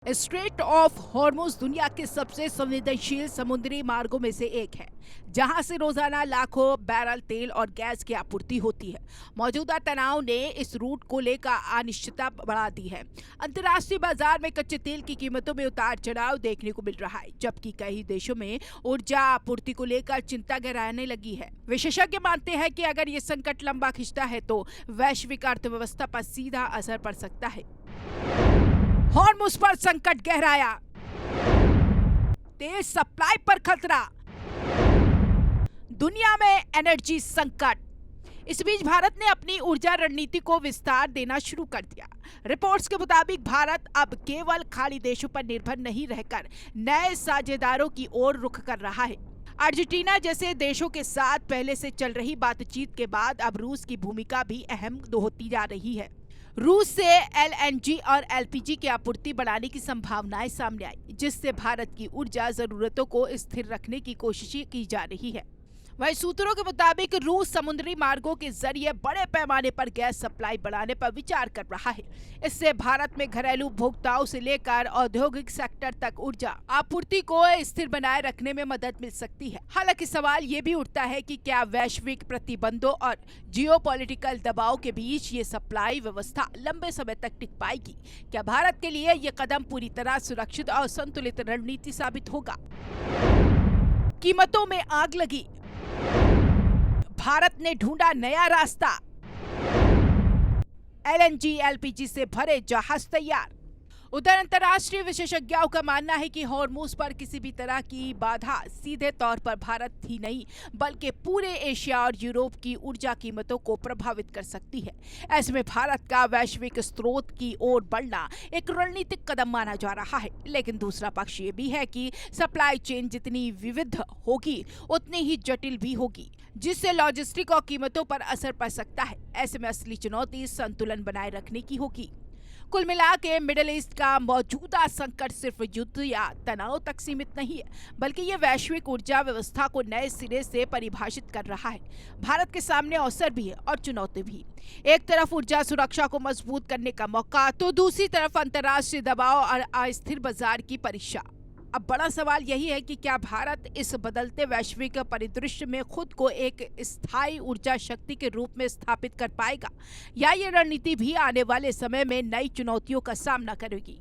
Straight of Hormuz दुनिया के सबसे संवेदनशील समुद्री मार्गों में से एक है, जहां से रोजाना लाखों बैरल तेल और गैस की आपूर्ति होती है। मौजूदा तनाव ने इस रूट को लेकर अनिश्चितता बढ़ा दी है। अंतर्राष्ट्रीय बाजार में कच्चे तेल की कीमतों में उतार चढ़ाव देखने को मिल रहा है, जबकि कई देशों में ऊर्जा आपूर्ति को लेकर चिंता गहराने लगी है। विशेषज्ञ मानते हैं कि अगर ये संकट लंबा खिंचता है तो वैश्विक अर्थव्यवस्था पर सीधा असर पड़ सकता है। हॉर्मुज पर संकट गहराया, तेल सप्लाई पर खतरा, दुनिया में एनर्जी संकट। इस बीच भारत ने अपनी ऊर्जा रणनीति को विस्तार देना शुरू कर दिया। रिपोर्ट्स के मुताबिक भारत अब केवल खाड़ी देशों पर निर्भर नहीं रहकर नए साझेदारों की ओर रुख कर रहा है। अर्जेंटीना जैसे देशों के साथ पहले से चल रही बातचीत के बाद अब रूस की भूमिका भी अहम होती जा रही है। रूस से एलएनजी और एलपीजी की आपूर्ति बढ़ाने की संभावनाएं सामने आई, जिससे भारत की ऊर्जा जरूरतों को स्थिर रखने की कोशिश की जा रही है। वहीं सूत्रों के मुताबिक रूस समुद्री मार्गों के जरिए बड़े पैमाने पर गैस सप्लाई बढ़ाने पर विचार कर रहा है। इससे भारत में घरेलू उपभोक्ताओं से लेकर औद्योगिक सेक्टर तक ऊर्जा आपूर्ति को स्थिर बनाए रखने में मदद मिल सकती है। हालांकि सवाल ये भी उठता है कि क्या वैश्विक प्रतिबंधों और जियोपॉलिटिकल दबाव के बीच ये सप्लाई व्यवस्था लंबे समय तक टिक पाएगी? क्या भारत के लिए ये कदम पूरी तरह सुरक्षित और संतुलित रणनीति साबित होगा? कीमतों में आग लगी, भारत ने ढूंढा नया रास्ता, एलएनजी एलपीजी से भरे जहाज तैयार। उधर अंतर्राष्ट्रीय विशेषज्ञों का मानना है कि हॉर्मुज पर किसी भी तरह की बाधा सीधे तौर पर भारत ही नहीं बल्कि पूरे एशिया और यूरोप की ऊर्जा कीमतों को प्रभावित कर सकती है। ऐसे में भारत का वैश्विक स्रोत की ओर बढ़ना एक रणनीतिक कदम माना जा रहा है। लेकिन दूसरा पक्ष ये भी है कि सप्लाई चेन जितनी विविध होगी उतनी ही जटिल भी होगी, जिससे लॉजिस्टिक और कीमतों पर असर पड़ सकता है। ऐसे में असली चुनौती संतुलन बनाए रखने की होगी। कुल मिला के मिडिल ईस्ट का मौजूदा संकट सिर्फ युद्ध या तनाव तक सीमित नहीं है, बल्कि ये वैश्विक ऊर्जा व्यवस्था को नए सिरे से परिभाषित कर रहा है। भारत के सामने अवसर भी है और चुनौती भी। एक तरफ ऊर्जा सुरक्षा को मजबूत करने का मौका, तो दूसरी तरफ अंतर्राष्ट्रीय दबाव और अस्थिर बाजार की परीक्षा। अब बड़ा सवाल यही है कि क्या भारत इस बदलते वैश्विक परिदृश्य में खुद को एक स्थायी ऊर्जा शक्ति के रूप में स्थापित कर पाएगा, या ये रणनीति भी आने वाले समय में नई चुनौतियों का सामना करेगी।